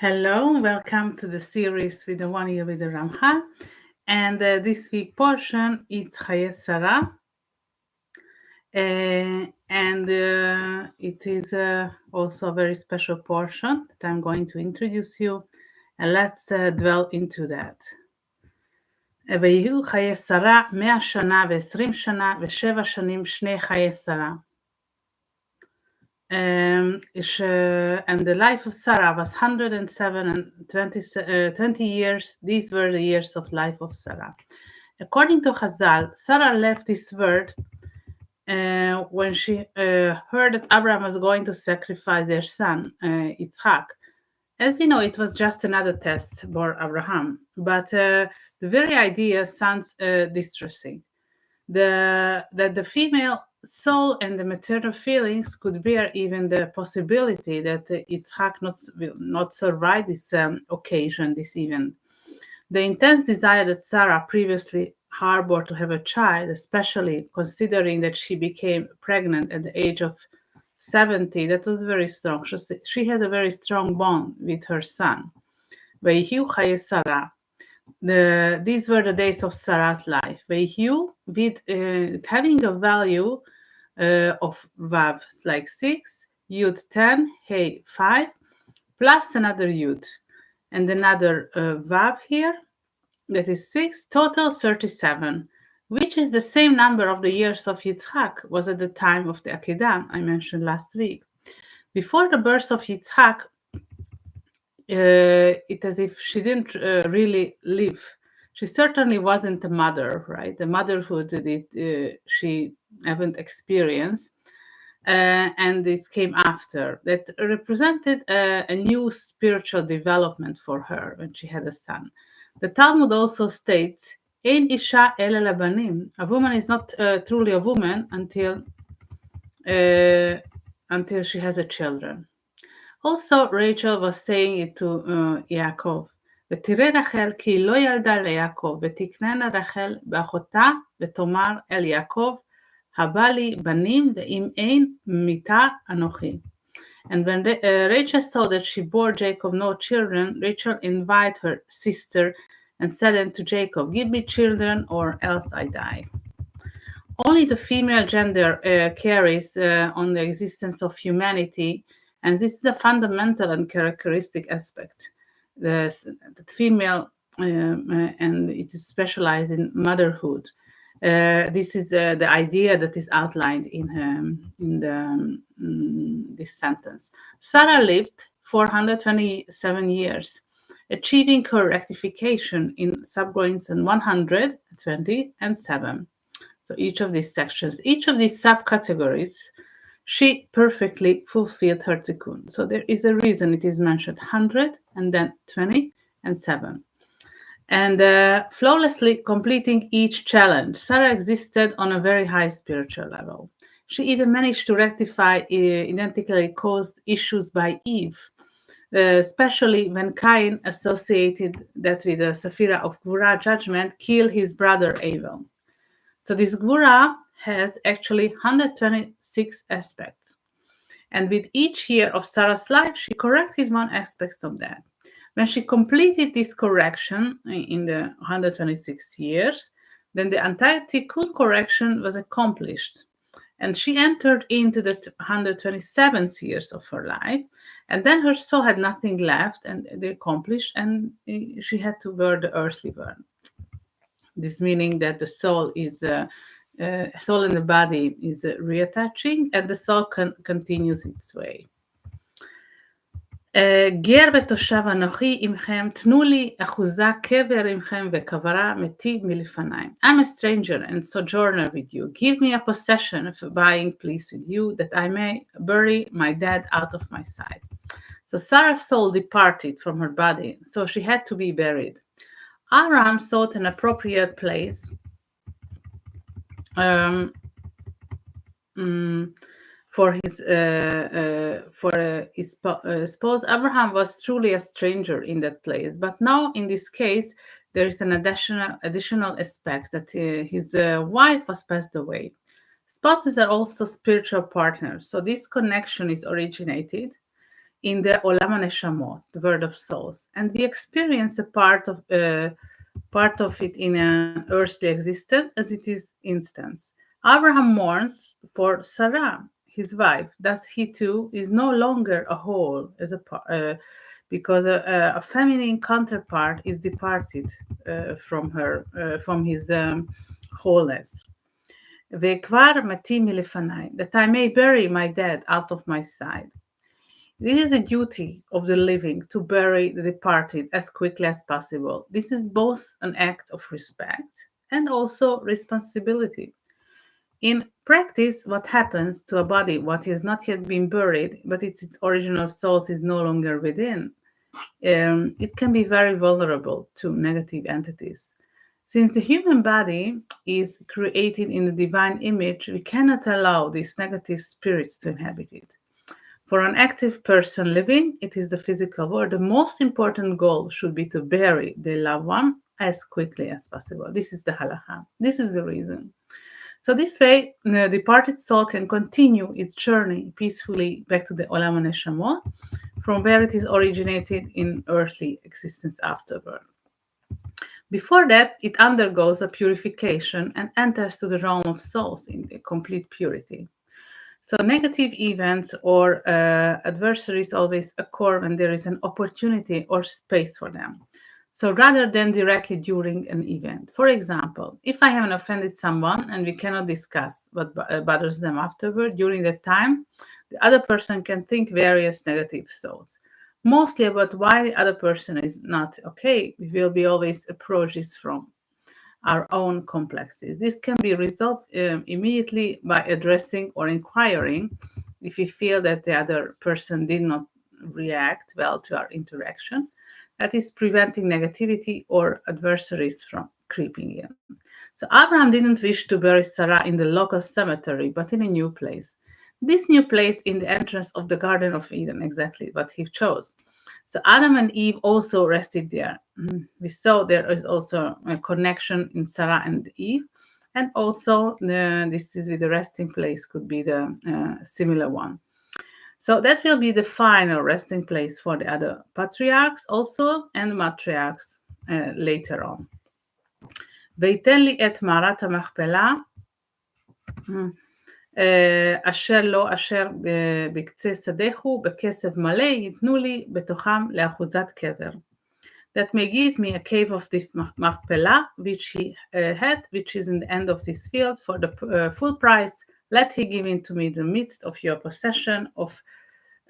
Hello, welcome to the series with the 1 year with the Ramchal. And this week portion is Chaye Sara. And it is also a very special portion that I'm going to introduce you. And let's dwell into that. ויהיו חיי שרה 100 שנה ו20 שנה ו7 שנים שני חיי שרה. And the life of Sarah was 107 and 20 years. These were the years of life of Sarah. According to Chazal, Sarah left this world when she heard that Abraham was going to sacrifice their son, Yitzhak. As we know, it was just another test for Abraham, but the very idea sounds distressing. That the female soul and the maternal feelings could bear even the possibility that Yitzhak will not survive this occasion, this event. The intense desire that Sarah previously harbored to have a child, especially considering that she became pregnant at the age of 70, that was very strong. She had a very strong bond with her son. Vayhiu Chaye Sara. These were the days of Sarah's life. Vayhiu, with having a value of Vav, like 6, Yud 10, Hey 5, plus another Yud, and another Vav here, that is 6, total 37, which is the same number of the years of Yitzhak was at the time of the Akedah I mentioned last week. Before the birth of Yitzhak, it's as if she didn't really live. She certainly wasn't a mother, right? The motherhood that she haven't experienced. And this came after. That represented a new spiritual development for her when she had a son. The Talmud also states, Ein isha ela labanim. A woman is not truly a woman until she has a children. Also, Rachel was saying it to Yaakov. ותראה רחל כי לא ילדה ליעקב, ותקננה רחל באחותה, ותאמר אל יעקב, הבא לי בנים, ואם אין מיתה אנוכי. And when Rachel saw that she bore Jacob no children, Rachel invited her sister and said unto Jacob, give me children or else I die. Only the female gender carries on the existence of humanity, and this is a fundamental and characteristic aspect. The female, and it is specialized in motherhood. This is the idea that is outlined in this sentence. Sarah lived 427 years, achieving her rectification in subpoints 120 and 7. So each of these sections, each of these subcategories, she perfectly fulfilled her tikkun. So there is a reason it is mentioned 100 and then 20 and 7. And flawlessly completing each challenge, Sarah existed on a very high spiritual level. She even managed to rectify identically caused issues by Eve, especially when Cain associated that with the Sephira of Gvura judgment, killed his brother Abel. So this Gvura has actually 126 aspects. And with each year of Sarah's life, she corrected one aspect of that. When she completed this correction in the 126 years, then the entire tikkun correction was accomplished. And she entered into the 127th years of her life. And then her soul had nothing left, and they accomplished, and she had to bear the earthly burden. This meaning that the soul is soul and the body is reattaching, and the soul continues its way. גר ותושב אנוכי עמכם, תנו לי אחוזה קבר עמכם וקברה מתי מלפניי. I'm a stranger and sojourner with you. Give me a possession of abiding place with you, that I may bury my dead out of my sight. So Sarah's soul departed from her body, so she had to be buried. Abraham sought an appropriate place for his spouse. Abraham was truly a stranger in that place, but now in this case there is an additional aspect that his wife was passed away. Spouses are also spiritual partners, so this connection is originated in the Olam HaNeshamot, the world of souls, and we experience a part of it in an earthly existence as it is instance. Abraham mourns for Sarah, his wife, thus he too is no longer a whole because a feminine counterpart is departed from his wholeness. וכבר מתים מלפניי, that I may bury my dead out of my sight. This is a duty of the living to bury the departed as quickly as possible. This is both an act of respect and also responsibility. In practice, what happens to a body what has not yet been buried, but its original source is no longer within, it can be very vulnerable to negative entities. Since the human body is created in the divine image, we cannot allow these negative spirits to inhabit it. For an active person living, it is the physical world. The most important goal should be to bury the loved one as quickly as possible. This is the halacha. This is the reason. So this way, the departed soul can continue its journey peacefully back to the Olam HaNeshamot, from where it is originated in earthly existence afterward. Before that, it undergoes a purification and enters to the realm of souls in the complete purity. So negative events or adversaries always occur when there is an opportunity or space for them. So rather than directly during an event. For example, if I haven't offended someone and we cannot discuss what bothers them afterward, during that time, the other person can think various negative thoughts. Mostly about why the other person is not okay. We will be always approach this from our own complexes. This can be resolved immediately by addressing or inquiring if we feel that the other person did not react well to our interaction. That is preventing negativity or adversaries from creeping in. So Abraham didn't wish to bury Sarah in the local cemetery, but in a new place. This new place in the entrance of the Garden of Eden, exactly what he chose. So Adam and Eve also rested there. We saw there is also a connection in Sarah and Eve, and also this is with the resting place could be the similar one. So that will be the final resting place for the other patriarchs also and matriarchs later on. ויתן לי את מערת המכפלה אשר לא אשר בקצה שדהו בכסף מלא ייתנו לי בתוכם לאחוזת קבר. That may give me a cave of this Machpela which he had, which is in the end of this field for the full price. Let he give into me the midst of your possession of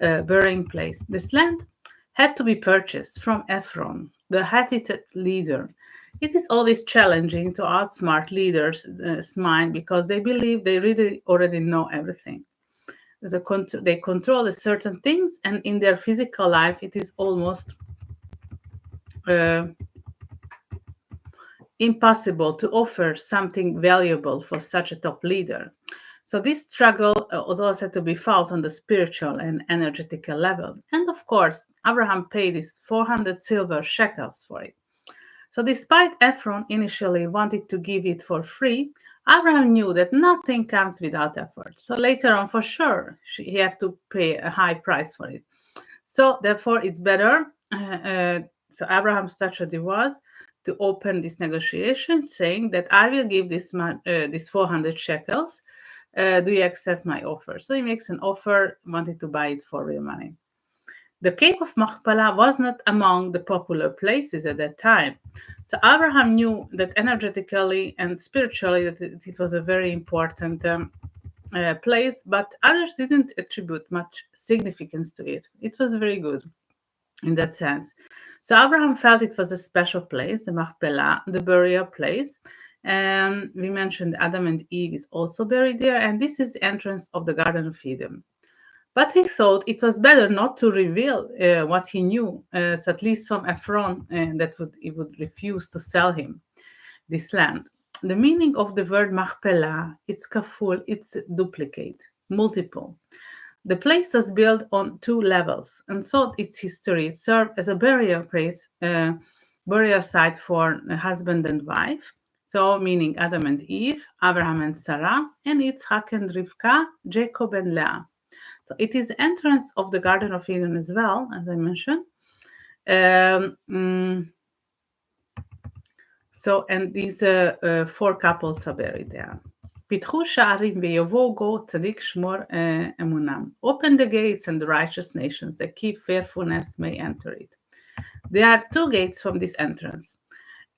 burying place. This land had to be purchased from Ephron, the Hittite leader. It is always challenging to outsmart leaders' mind because they believe they really already know everything. They control certain things, and in their physical life, it is almost impossible to offer something valuable for such a top leader. So this struggle was also to be felt on the spiritual and energetical level. And of course, Abraham paid his 400 silver shekels for it. So despite Ephron initially wanted to give it for free, Abraham knew that nothing comes without effort. So later on, for sure, he had to pay a high price for it. So therefore, it's better. So Abraham's strategy was to open this negotiation, saying that I will give this 400 shekels. Do you accept my offer? So he makes an offer, wanted to buy it for real money. The cave of Machpela was not among the popular places at that time. So Abraham knew that energetically and spiritually that it was a very important place, but others didn't attribute much significance to it. It was very good in that sense. So Abraham felt it was a special place, the Machpela, the burial place. We mentioned Adam and Eve is also buried there, and this is the entrance of the Garden of Eden. But he thought it was better not to reveal what he knew, so at least from Ephron, that he would refuse to sell him this land. The meaning of the word Machpela, it's kaful, it's duplicate, multiple. The place was built on 2 levels, and so its history it served as a burial place, burial site for a husband and wife. So meaning Adam and Eve, Abraham and Sarah, and Yitzhak and Rivka, Jacob and Leah. So it is the entrance of the Garden of Eden as well, as I mentioned. So, and these four couples are buried there. פיתחו שערים ויבואו גו צדיק שמור אמונם. Open the gates and the righteous nations that keep faithfulness may enter it. There are two gates from this entrance.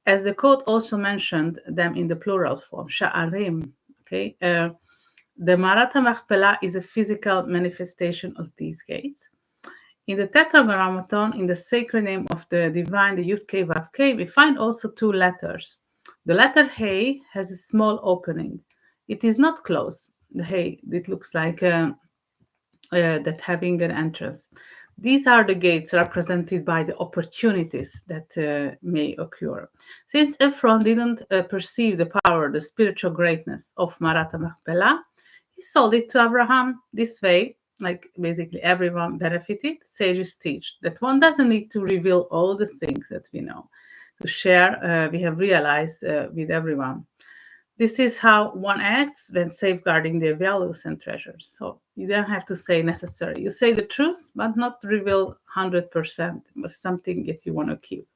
As the quote also mentioned them in the plural form, sha'arim. Okay, the Marat Machpela is a physical manifestation of these gates. In the Tetragrammaton, in the sacred name of the divine, the Yud Kei Vav Kei, we find also two letters. The letter Hey has a small opening. It is not closed. The Hey, it looks like that having an entrance. These are the gates represented by the opportunities that may occur. Since Ephron didn't perceive the power, the spiritual greatness of Marat Machpelah, he sold it to Abraham. This way, like basically everyone benefited, sages teach that one doesn't need to reveal all the things that we know. To share, we have realized with everyone. This is how one acts when safeguarding their values and treasures. So you don't have to say necessary. You say the truth, but not reveal 100%, but something that you want to keep.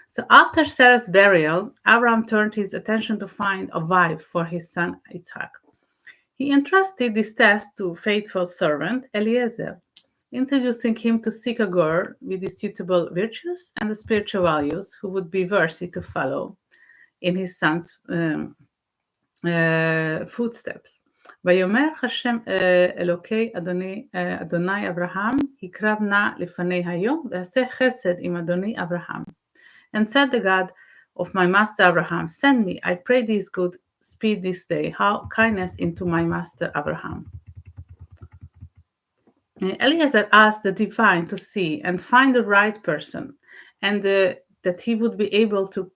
So after Sarah's burial, Abraham turned his attention to find a wife for his son Isaac. He entrusted this task to faithful servant Eliezer, introducing him to seek a girl with the suitable virtues and the spiritual values who would be worthy to follow in his son's footsteps. ויאמר השם אלוקי אדוני אברהם, הקרב נא לפני היום, ועשה חסד עם אדוני אברהם. And said the God of my master Abraham, send me, I pray thee good speed this day, how kindness into my master Abraham. Eliezer asked the divine to see and find the right person, and that he would be able to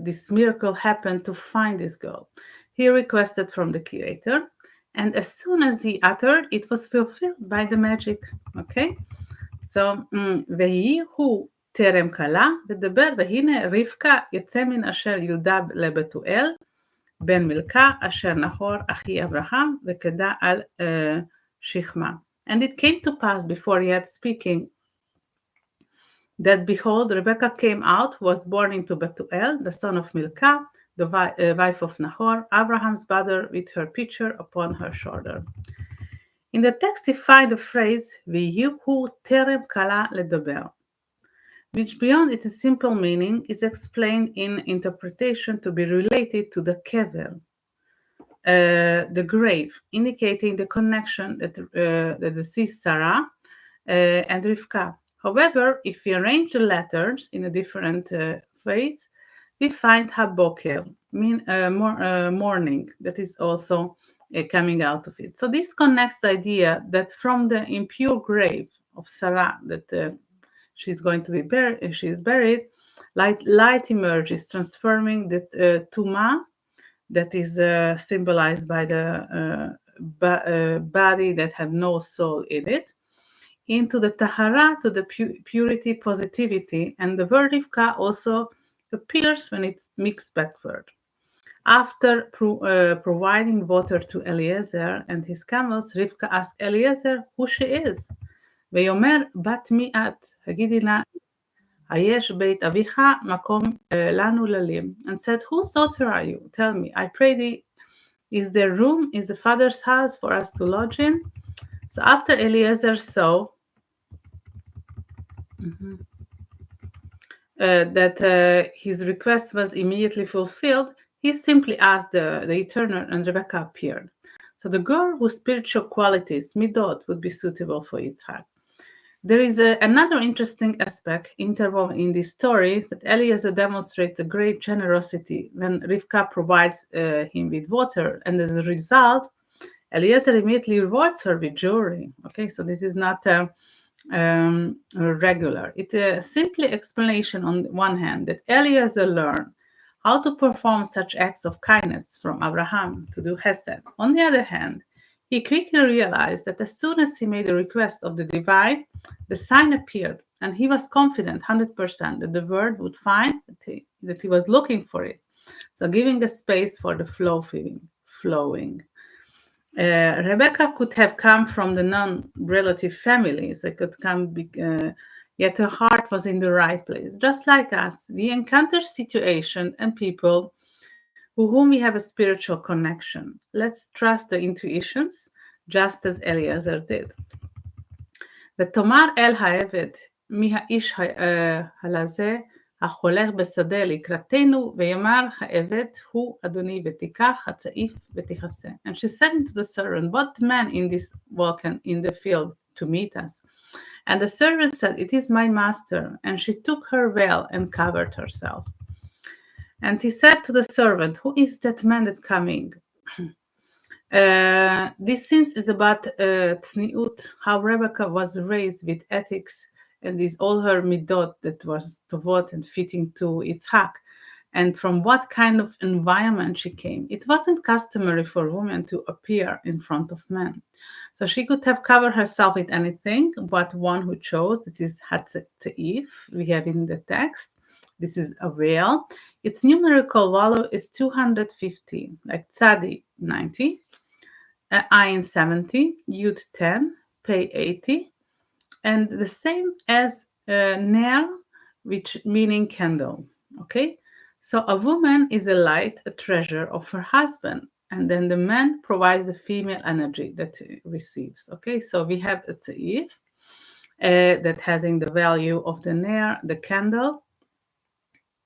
this miracle happen to find this girl. He requested from the creator, and as soon as he uttered, it was fulfilled by the magic. Okay, so ויהי הוא טרם כלה, ודבר והנה רבקה יצא מן אשר יולדה לבתואל, בן מלכה אשר נחור אחי אברהם, וקדה על שכמה. And it came to pass before he had speaking that behold, Rebekah came out, was born into Bethuel, the son of Milcah, the wife of Nahor, Abraham's mother, with her pitcher upon her shoulder. In the text, we find the phrase "V'yihu terem kala ledaber," which beyond its simple meaning is explained in interpretation to be related to the kever, the grave, indicating the connection that the deceased Sarah and Rivka. However, if we arrange the letters in a different ways, we find Haboker, morning, that is also coming out of it. So this connects the idea that from the impure grave of Sarah, that she's going to be buried, she is buried, light emerges, transforming the Tuma, that is symbolized by the body that had no soul in it, into the tahara, to the purity, positivity, and the word Rivka also appears when it's mixed backward. After providing water to Eliezer and his camels, Rivka asked Eliezer who she is. ויאמר בת מי את? הגידי לה, היש בית אביך מקום לנו ללים. And said, whose daughter are you? Tell me, I pray thee, is there room, is the father's house for us to lodge in? So after Eliezer saw that his request was immediately fulfilled, he simply asked the Eternal, and Rebecca appeared. So the girl whose spiritual qualities, midot, would be suitable for Yitzhak. There is another interesting aspect interwoven in this story, that Eliezer demonstrates a great generosity when Rivka provides him with water, and as a result, Eliezer immediately rewards her with jewelry. Okay, so this is not regular. It's a simply explanation on one hand that Eliezer learned how to perform such acts of kindness from Abraham to do Hesed. On the other hand, he quickly realized that as soon as he made a request of the divine, the sign appeared, and he was confident 100% that the word would find that he was looking for it. So giving a space for the flowing. Rebecca could have come from the non-relative families. It could come, yet her heart was in the right place. Just like us, we encounter situations and people with whom we have a spiritual connection. Let's trust the intuitions, just as Eliezer did. ותאמר אל העבד, מי האיש הלזה החולך בשדה לקראתנו, ויאמר העבד הוא אדוני, ותיקח הצעיף ותכסה. And she said unto the servant, what man in this walking in the field to meet us? And the servant said, it is my master. And she took her veil and covered herself. And he said to the servant, who is that man that coming? This sense is about tzniut, how Rebecca was raised with ethics, and is all her midot that was tovot and fitting to Yitzhak, and from what kind of environment she came. It wasn't customary for women to appear in front of men. So she could have covered herself with anything, but one who chose, that is Hatzeif, we have in the text. This is a veil. Its numerical value is 250, like Tzadi 90, Ayin 70, Yud 10, Pei 80, and the same as Ner, which meaning candle. Okay, so a woman is a light, a treasure of her husband, and then the man provides the female energy that he receives. Okay, so we have a Tza'if that having the value of the Ner, the candle,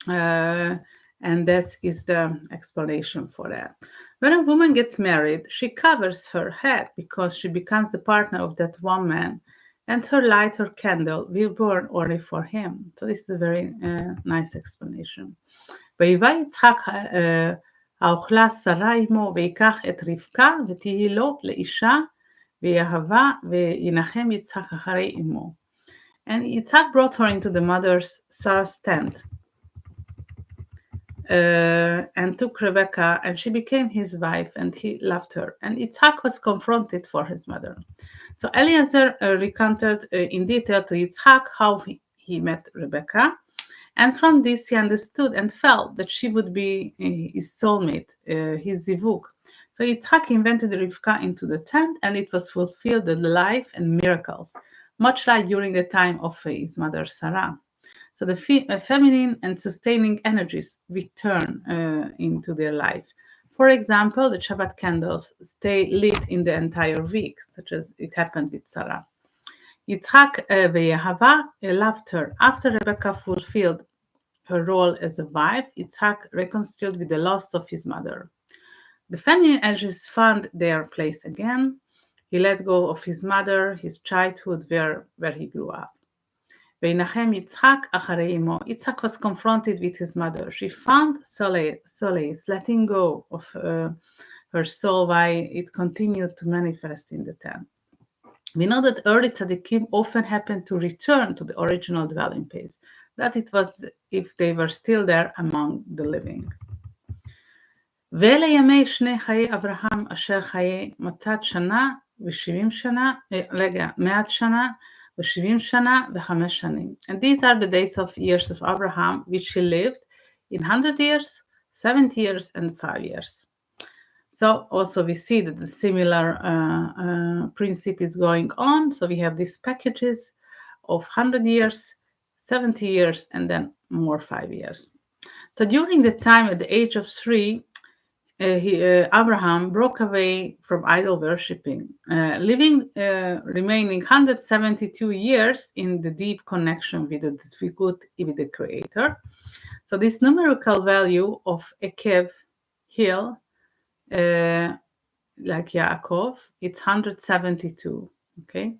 and that is the explanation for that. When a woman gets married, she covers her head because she becomes the partner of that one man, and her light, her candle, will burn only for him. So this is a very nice explanation. ויבא יצחק האוכלה שרה עמו, ויקח את רבקה, ותהי לו לאישה, ויאהבה, וינחם יצחק אחרי עמו. And Yitzhak brought her into the mother's Sarah's tent, and took Rebecca, and she became his wife, and he loved her. And Yitzhak was confronted for his mother. So Eliezer recounted in detail to Yitzhak how he met Rebecca, and from this he understood and felt that she would be his soulmate, his zivug. So Yitzhak invented Rivka into the tent, and it was fulfilled the life and miracles, much like during the time of his mother Sarah. So the feminine and sustaining energies return into their life. For example, the Shabbat candles stay lit in the entire week, such as it happened with Sarah. Yitzhak ve'Yahava loved her. After Rebecca fulfilled her role as a wife, Yitzhak reconciled with the loss of his mother. The feminine energies found their place again. He let go of his mother, his childhood, where he grew up. וינחם יצחק אחרי אמו. Yitzhak was confronted with his mother. She found solace, letting go of her soul while it continued to manifest in the tent. We know that early tzaddikim often happened to return to the original dwelling place, that it was if they were still there among the living. ואלה ימי שני חיי אברהם אשר חיי מצת שנה ו70 שנה, מעט שנה ו70 שנה ו5 שנים. And these are the days of years of Abraham, which he lived in 100 years, 70 years, and 5 years. So also we see that the similar principle is going on. So we have these packages of 100 years, 70 years, and then more 5 years. So during the time at the age of 3, Abraham broke away from idol worshipping, remaining 172 years in the deep connection with the Creator. So this numerical value of Ekev, hill, like Yaakov, it's 172. Okay,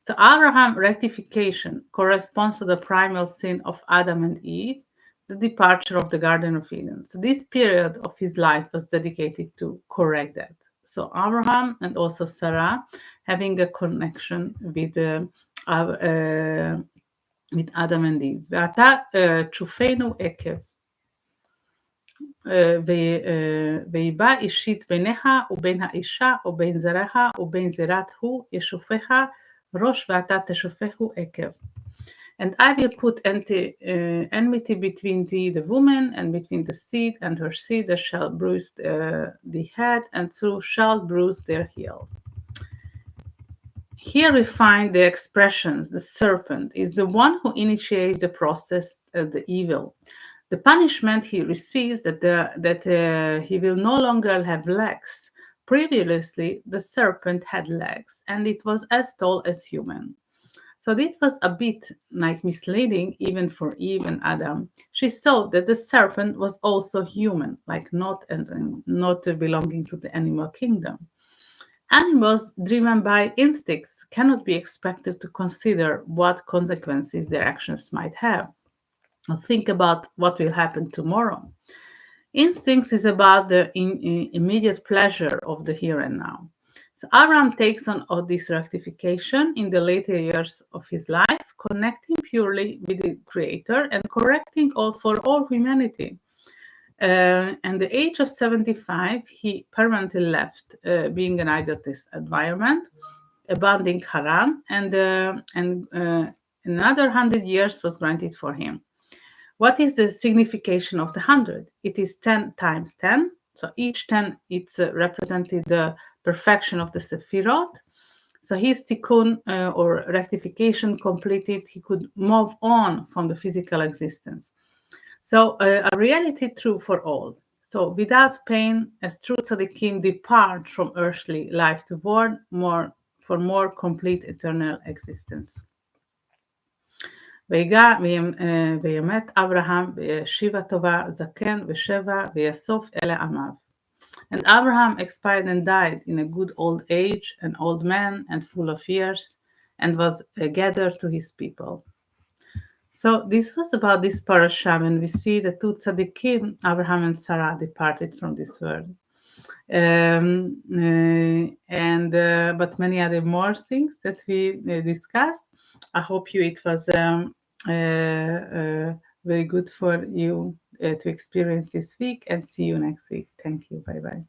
so Abraham rectification corresponds to the primal sin of Adam and Eve, the departure of the Garden of Eden. So this period of his life was dedicated to correct that. So Abraham and also Sarah having a connection with Adam and Eve. ועתה תשופנו עקב, ויבא אישית ביניך ובין האישה ובין זרעך ובין זרעת הוא ישופך ראש, ועתה תשופכו עקב. And I will put enmity between thee, the woman, and between the seed and her seed, that shall bruise the head, and thou shalt bruise their heel. Here we find the expressions. The serpent is the one who initiates the process of the evil. The punishment he receives that he will no longer have legs. Previously, the serpent had legs, and it was as tall as human. So this was a bit like misleading even for Eve and Adam. She thought that the serpent was also human, like not belonging to the animal kingdom. Animals driven by instincts cannot be expected to consider what consequences their actions might have, or think about what will happen tomorrow. Instincts is about the immediate pleasure of the here and now. So Abraham takes on all this rectification in the later years of his life, connecting purely with the Creator and correcting all for all humanity. At the age of 75, he permanently left being an idolatrous environment, abandoning Haran, and another 100 years was granted for him. What is the signification of the 100? It is 10 times 10. So each 10, it's represented the perfection of the Sefirot. So his tikkun or rectification completed, he could move on from the physical existence. So a reality true for all. So without pain, as true tzaddikim depart from earthly life toward for more complete eternal existence. וימת אברהם בשיבה טובה זקן ושבע ויסוף אלה עמיו. And Abraham expired and died in a good old age, an old man and full of years, and was gathered to his people. So this was about this parasha, and we see the two tzaddikim, Abraham and Sarah, departed from this world. But many other more things that we discussed. I hope it was very good for you to experience this week, and see you next week. Thank you. Bye bye.